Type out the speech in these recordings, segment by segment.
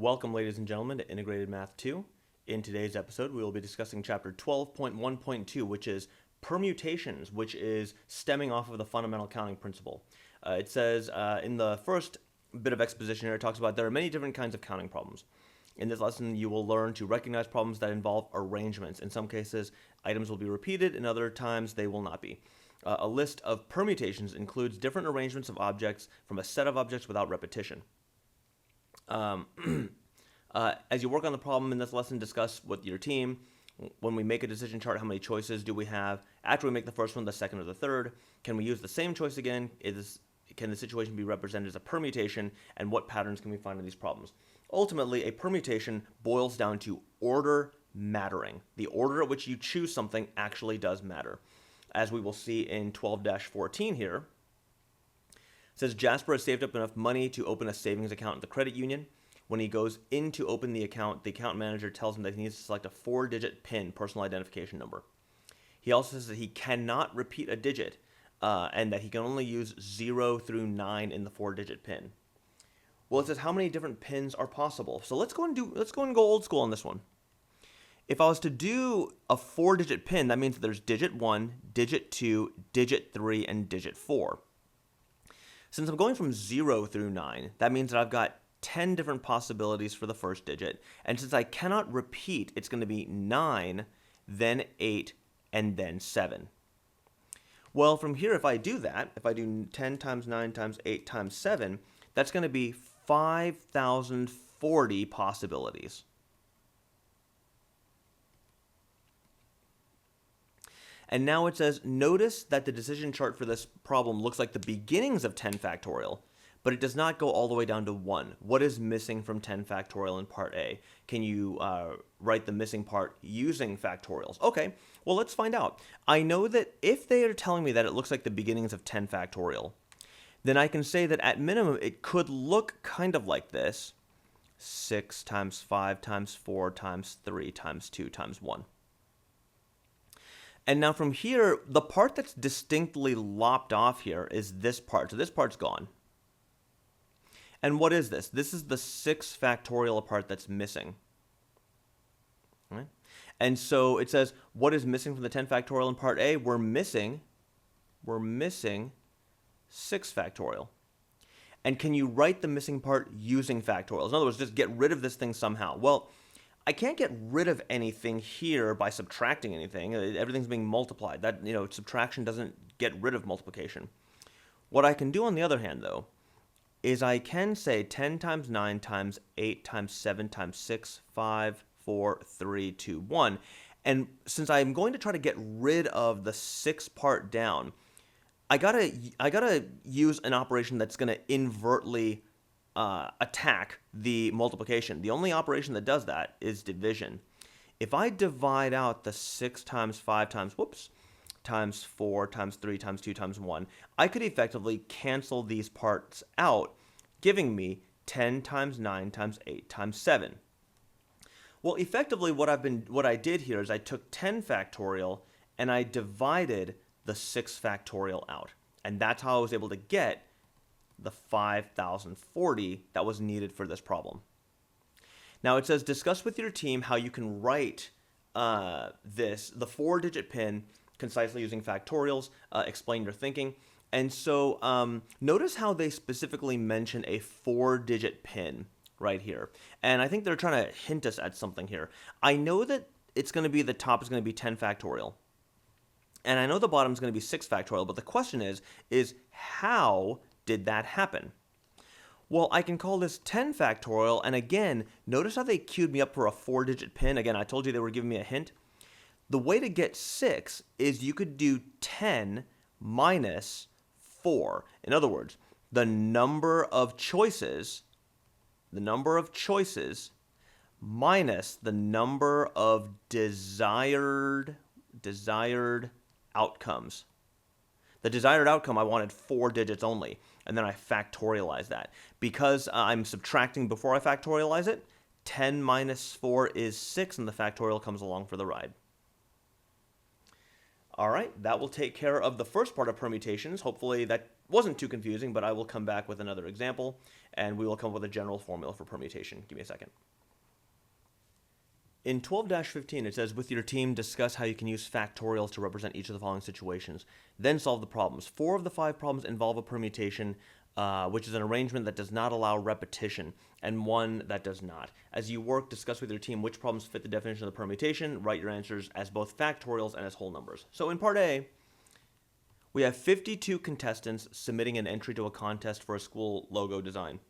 Welcome, ladies and gentlemen, to Integrated Math 2. In today's episode, we will be discussing Chapter 12.1.2, which is Permutations, which is stemming off of the fundamental counting principle. It says in the first bit of exposition here, it talks about there are many different kinds of counting problems. In this lesson, you will learn to recognize problems that involve arrangements. In some cases, items will be repeated, in other times, they will not be. A list of permutations includes different arrangements of objects from a set of objects without repetition. As you work on the problem in this lesson, discuss with your team. When we make a decision chart, how many choices do we have? After we make the first one, the second or the third? Can we use the same choice again? Can the situation be represented as a permutation? And what patterns can we find in these problems? Ultimately, a permutation boils down to order mattering. The order at which you choose something actually does matter. As we will see in 12-14 here, it says Jasper has saved up enough money to open a savings account at the credit union. When he goes in to open the account manager tells him that he needs to select a 4-digit PIN, personal identification number. He also says that he cannot repeat a digit and that he can only use 0 through 9 in the 4-digit PIN. Well, it says how many different PINs are possible. So let's go and go old school on this one. If I was to do a 4-digit PIN, that means that there's digit 1, digit 2, digit 3, and digit 4. Since I'm going from 0 through 9, that means that I've got 10 different possibilities for the first digit. And since I cannot repeat, it's going to be 9, then 8, and then 7. Well, from here, if I do that, if I do 10 times 9 times 8 times 7, that's going to be 5,040 possibilities. And now it says, notice that the decision chart for this problem looks like the beginnings of 10 factorial, but it does not go all the way down to 1. What is missing from 10 factorial in part A? Can you write the missing part using factorials? Okay, well, let's find out. I know that if they are telling me that it looks like the beginnings of 10 factorial, then I can say that at minimum it could look kind of like this. 6 times 5 times 4 times 3 times 2 times 1. And now from here, the part that's distinctly lopped off here is this part. So this part's gone. And what is this? This is the 6 factorial part that's missing. Right? And so it says, what is missing from the 10 factorial in part A? We're missing 6 factorial. And can you write the missing part using factorials? In other words, just get rid of this thing somehow. Well, I can't get rid of anything here by subtracting anything. Everything's being multiplied. That, subtraction doesn't get rid of multiplication. What I can do on the other hand, though, is I can say 10 times 9 times 8 times 7 times 6, 5, 4, 3, 2, 1. And since I'm going to try to get rid of the 6 part down, I gotta use an operation that's going to invertly attack the multiplication. The only operation that does that is division. If I divide out the 6 times 5 times 4 times 3 times 2 times 1, I could effectively cancel these parts out, giving me 10 times 9 times 8 times 7. Well, effectively what I did here is I took 10 factorial and I divided the 6 factorial out. And that's how I was able to get the 5,040 that was needed for this problem. Now it says, discuss with your team how you can write the 4-digit PIN concisely using factorials. Explain your thinking. And so notice how they specifically mention a 4-digit PIN right here. And I think they're trying to hint us at something here. I know that it's going to be, the top is going to be 10 factorial. And I know the bottom is going to be 6 factorial. But the question is how did that happen? Well, I can call this 10 factorial, and again, notice how they queued me up for a 4-digit PIN. Again, I told you they were giving me a hint. The way to get 6 is you could do 10 minus 4. In other words, the number of choices minus the number of desired outcomes. The desired outcome, I wanted 4 digits only, and then I factorialize that. Because I'm subtracting before I factorialize it, 10 minus 4 is 6, and the factorial comes along for the ride. All right, that will take care of the first part of permutations. Hopefully that wasn't too confusing, but I will come back with another example, and we will come up with a general formula for permutation. Give me a second. In 12-15, it says, with your team, discuss how you can use factorials to represent each of the following situations. Then solve the problems. 4 of the 5 problems involve a permutation, which is an arrangement that does not allow repetition, and 1 that does not. As you work, discuss with your team which problems fit the definition of the permutation. Write your answers as both factorials and as whole numbers. So in part A, we have 52 contestants submitting an entry to a contest for a school logo design.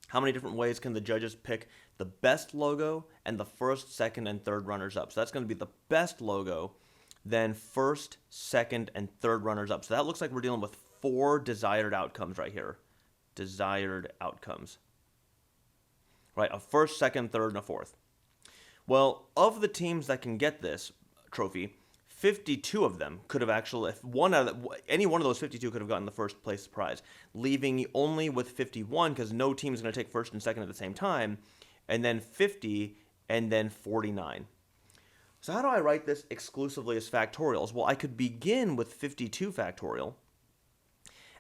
How many different ways can the judges pick the best logo and the first, second, and third runners-up? So that's going to be the best logo, then first, second, and third runners-up. So that looks like we're dealing with 4 desired outcomes right here. Desired outcomes. Right, a first, second, third, and a fourth. Well, of the teams that can get this trophy, 52 of them could have actually, if any one of those 52 could have gotten the first place prize, leaving only with 51 because no team is going to take first and second at the same time, and then 50, and then 49. So how do I write this exclusively as factorials? Well, I could begin with 52 factorial,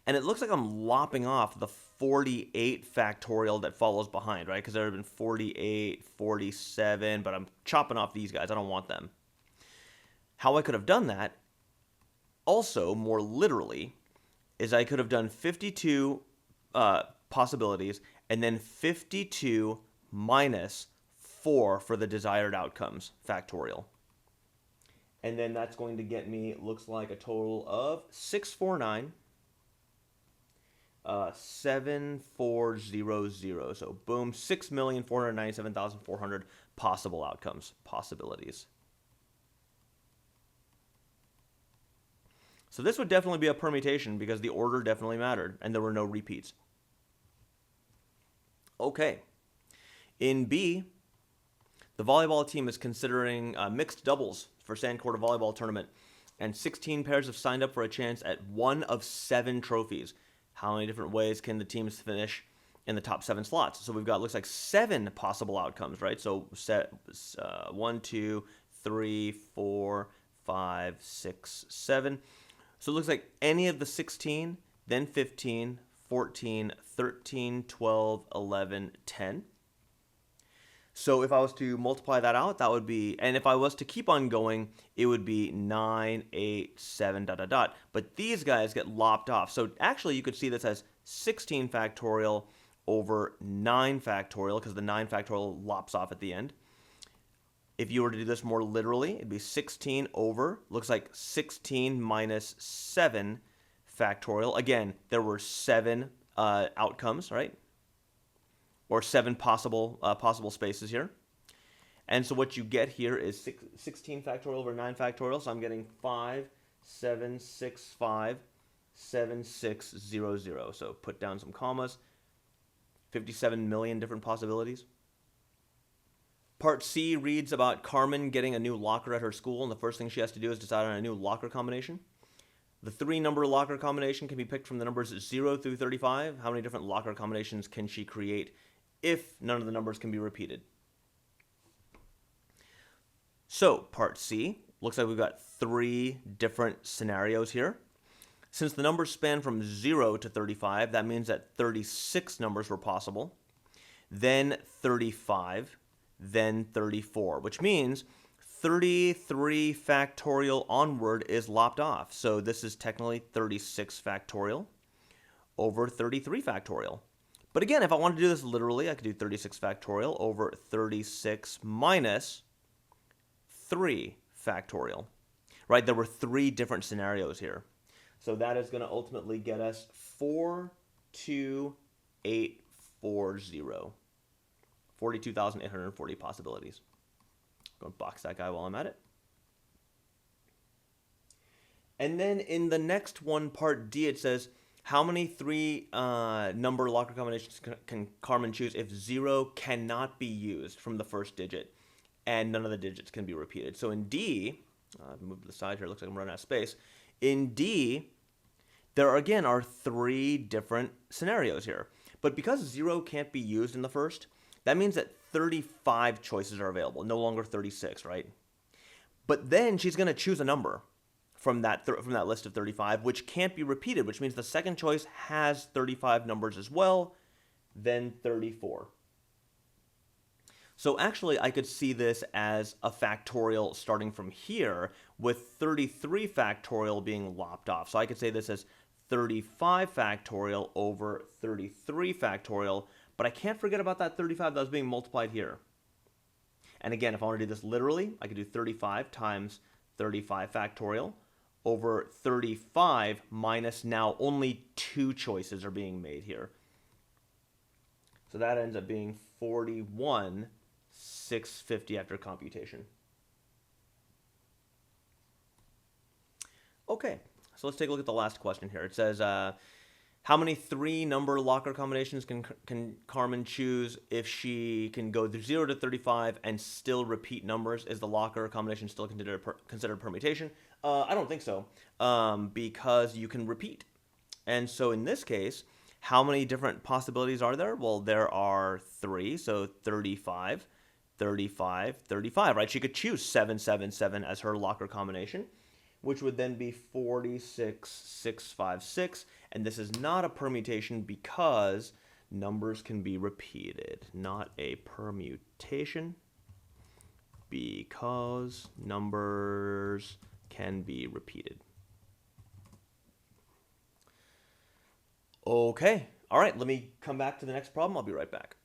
and it looks like I'm lopping off the 48 factorial that follows behind, right? Because there have been 48, 47, but I'm chopping off these guys. I don't want them. How I could have done that, also more literally, is I could have done 52 possibilities and then 52 minus 4 for the desired outcomes, factorial. And then that's going to get me, looks like, a total of 649, 7400. So boom, 6,497,400 possible outcomes, possibilities. So this would definitely be a permutation because the order definitely mattered and there were no repeats. Okay. In B, the volleyball team is considering mixed doubles for sand court volleyball tournament, and 16 pairs have signed up for a chance at 1 of 7 trophies. How many different ways can the teams finish in the top 7 slots? So we've got, looks like 7 possible outcomes, right? So 1, 2, 3, 4, 5, 6, 7. So it looks like any of the 16, then 15, 14, 13, 12, 11, 10. So if I was to multiply that out, that would be, and if I was to keep on going, it would be 9, 8, 7, ... But these guys get lopped off. So actually you could see this as 16 factorial over 9 factorial because the 9 factorial lops off at the end. If you were to do this more literally, it'd be 16 over, looks like 16 minus 7 factorial. Again, there were 7 outcomes, right? Or 7 possible spaces here. And so what you get here is 16 factorial over 9 factorial. So I'm getting 5, 7, 6, 5, 7, 6, 0, 0. So put down some commas. 57 million different possibilities. Part C reads about Carmen getting a new locker at her school, and the first thing she has to do is decide on a new locker combination. The 3-number locker combination can be picked from the numbers 0 through 35. How many different locker combinations can she create if none of the numbers can be repeated? So, part C, looks like we've got 3 different scenarios here. Since the numbers span from 0 to 35, that means that 36 numbers were possible, then 35, then 34, which means 33 factorial onward is lopped off. So this is technically 36 factorial over 33 factorial. But again, if I want to do this literally, I could do 36 factorial over 36 minus 3 factorial. Right? There were 3 different scenarios here. So that is going to ultimately get us 42840. 42,840 possibilities. Go and box that guy while I'm at it. And then in the next one, part D, it says, how many 3-number locker combinations can Carmen choose if 0 cannot be used from the first digit and none of the digits can be repeated? So in D, I've moved to the side here, looks like I'm running out of space. In D, there again are 3 different scenarios here. But because 0 can't be used in the first, that means that 35 choices are available, no longer 36, right? But then she's going to choose a number from that list of 35, which can't be repeated, which means the second choice has 35 numbers as well, then 34. So actually, I could see this as a factorial starting from here, with 33 factorial being lopped off. So I could say this as 35 factorial over 33 factorial, but I can't forget about that 35 that was being multiplied here. And again, if I want to do this literally, I could do 35 times 35 factorial over 35 minus, now only two choices are being made here. So that ends up being 41,650 after computation. Okay, so let's take a look at the last question here. It says, how many 3-number locker combinations can Carmen choose if she can go 0 to 35 and still repeat numbers? Is the locker combination still considered permutation? I don't think so, because you can repeat. And so in this case, how many different possibilities are there? Well, there are 3, so 35, 35, 35, right? She could choose 777 as her locker combination, which would then be 46,656. And this is not a permutation because numbers can be repeated. Not a permutation because numbers can be repeated. Okay. All right, let me come back to the next problem. I'll be right back.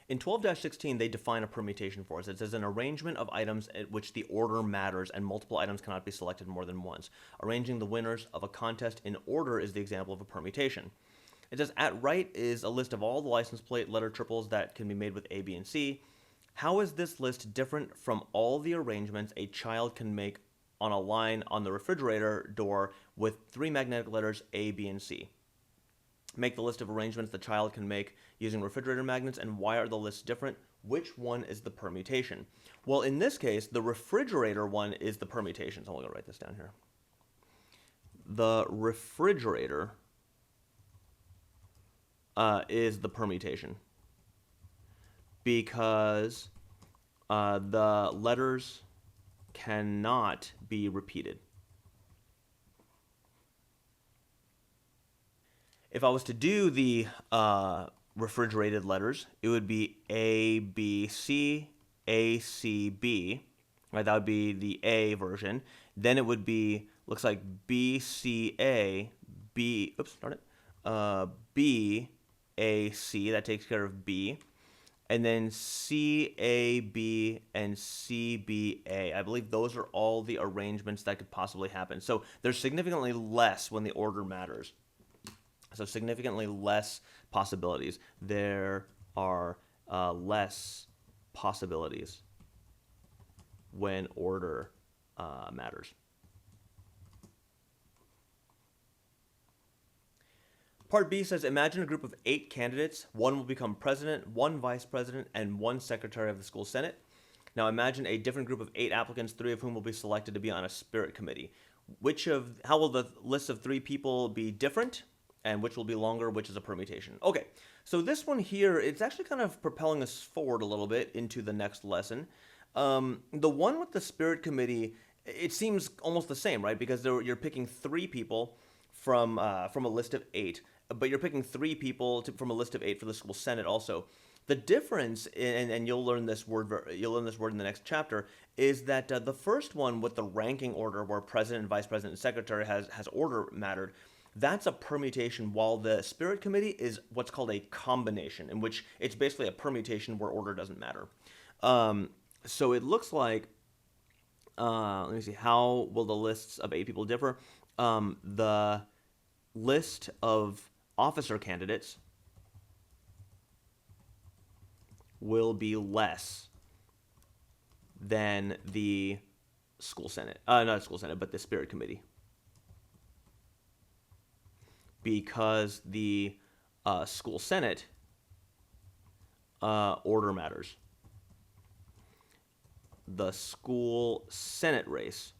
In 12-16, they define a permutation for us. It says an arrangement of items at which the order matters and multiple items cannot be selected more than once. Arranging the winners of a contest in order is the example of a permutation. It says at right is a list of all the license plate letter triples that can be made with A, B, and C. How is this list different from all the arrangements a child can make on a line on the refrigerator door with 3 magnetic letters A, B, and C? Make the list of arrangements the child can make using refrigerator magnets, and why are the lists different? Which one is the permutation? Well, in this case, the refrigerator one is the permutation. So I'm going to write this down here. The refrigerator is the permutation because the letters cannot be repeated. If I was to do the refrigerated letters, it would be A, B, C, A, C, B. Right, that would be the A version. Then it would be, looks like B, C, A, B, oops, darn it, B, A, C, that takes care of B. And then C, A, B, and C, B, A. I believe those are all the arrangements that could possibly happen. So there's significantly less when the order matters. So significantly less possibilities. There are less possibilities when order matters. Part B says, imagine a group of 8 candidates. 1 will become president, 1 vice president, and 1 secretary of the school senate. Now imagine a different group of 8 applicants, 3 of whom will be selected to be on a spirit committee. How will the list of 3 people be different? And which will be longer, which is a permutation. Okay, so this one here, it's actually kind of propelling us forward a little bit into the next lesson. The one with the spirit committee, it seems almost the same, right? Because you're picking 3 people from a list of 8, but you're picking 3 people from a list of 8 for the school senate also. The difference, and you'll learn this word in the next chapter, is that the first one with the ranking order, where president, vice president, and secretary has order mattered, that's a permutation, while the spirit committee is what's called a combination, in which it's basically a permutation where order doesn't matter. So it looks like, let me see, how will the lists of 8 people differ? The list of officer candidates will be less than the school senate, not school senate, but the spirit committee. Because the school senate order matters. The school senate race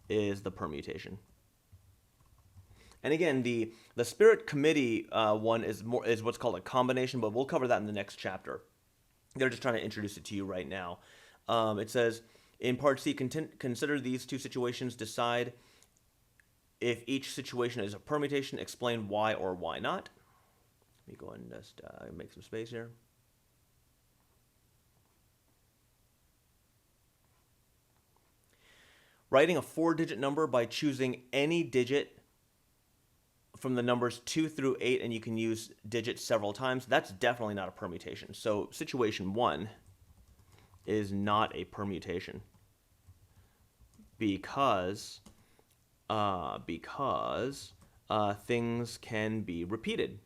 is the permutation. And again, the spirit committee one is what's called a combination, but we'll cover that in the next chapter. They're just trying to introduce it to you right now. It says, In part C, consider these two situations, decide if each situation is a permutation, explain why or why not. Let me go and just make some space here. Writing a 4-digit number by choosing any digit from the numbers 2 through 8, and you can use digits several times, that's definitely not a permutation. So situation 1 is not a permutation because things can be repeated.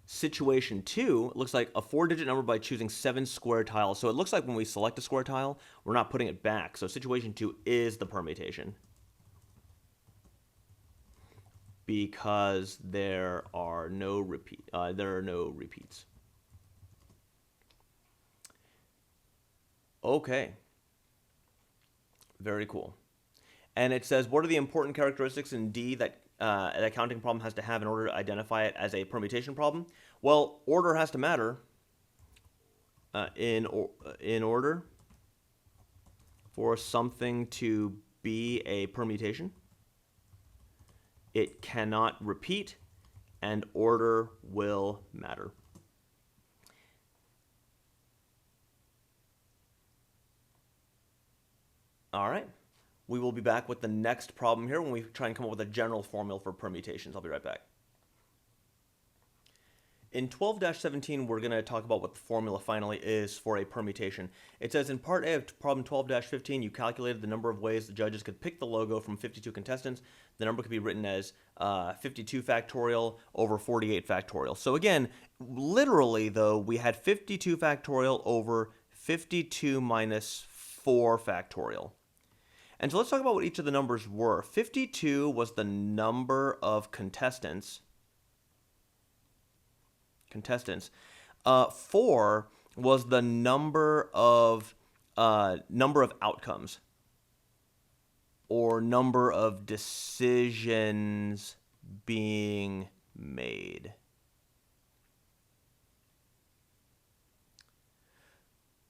Situation 2 looks like a 4-digit number by choosing 7 square tiles. So it looks like when we select a square tile, we're not putting it back. So situation 2 is the permutation because there are no repeats. Okay. Very cool. And it says, what are the important characteristics in D that an accounting problem has to have in order to identify it as a permutation problem? Well, order has to matter. In order for something to be a permutation, it cannot repeat, and order will matter. All right. We will be back with the next problem here when we try and come up with a general formula for permutations. I'll be right back. In 12-17, we're going to talk about what the formula finally is for a permutation. It says in part A of problem 12-15, you calculated the number of ways the judges could pick the logo from 52 contestants. The number could be written as 52 factorial over 48 factorial. So again, literally though, we had 52 factorial over 52 minus 4 factorial. And so let's talk about what each of the numbers were. 52 was the number of contestants. 4 was the number of outcomes or number of decisions being made.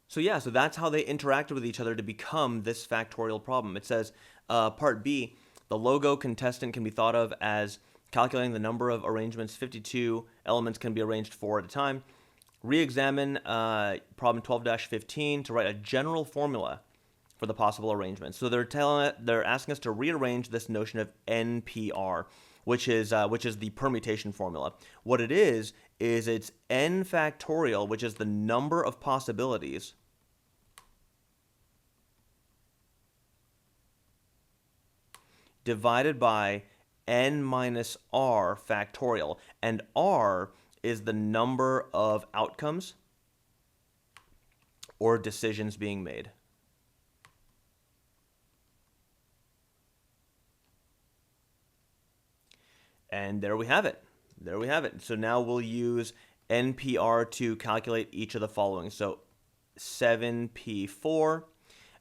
So yeah, so that's how they interacted with each other to become this factorial problem. It says, part B, the logo contestant can be thought of as calculating the number of arrangements. 52 elements can be arranged 4 at a time. Re-examine problem 12-15 to write a general formula for the possible arrangements. So they're asking us to rearrange this notion of NPR, which is the permutation formula. What it is it's n factorial, which is the number of possibilities, divided by n minus r factorial. And r is the number of outcomes or decisions being made. And there we have it. So now we'll use NPR to calculate each of the following. So 7P4.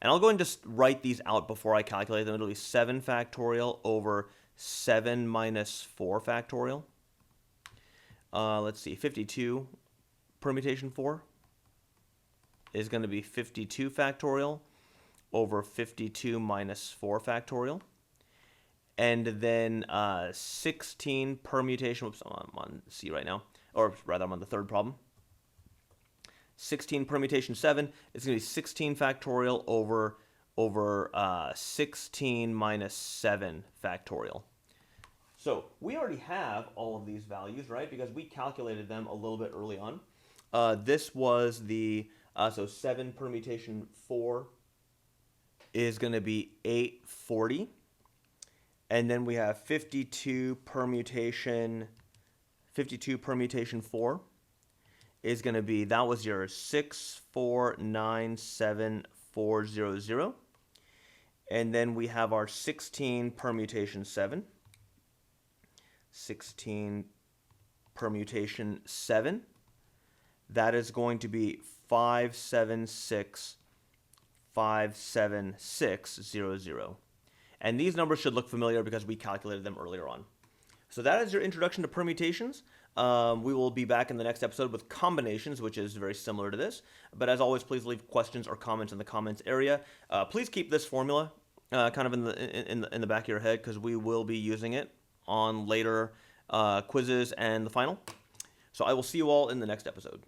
And I'll go and just write these out before I calculate them. It'll be 7 factorial over 7 minus 4 factorial. Let's see, 52 permutation 4 is going to be 52 factorial over 52 minus 4 factorial. And then 16 permutation, whoops, I'm on C right now, or rather I'm on the third problem. 16 permutation 7 is going to be 16 factorial over 16 minus 7 factorial. So we already have all of these values, right? Because we calculated them a little bit early on. This was the, so 7 permutation 4 is going to be 840. And then we have 52 permutation 4 is going to be, that was your 6497400. And then we have our 16 permutation 7. 16 permutation 7. That is going to be 5765700. And these numbers should look familiar because we calculated them earlier on. So that is your introduction to permutations. We will be back in the next episode with combinations, which is very similar to this. But as always, please leave questions or comments in the comments area. Please keep this formula kind of in the back of your head, because we will be using it on later quizzes and the final. So I will see you all in the next episode.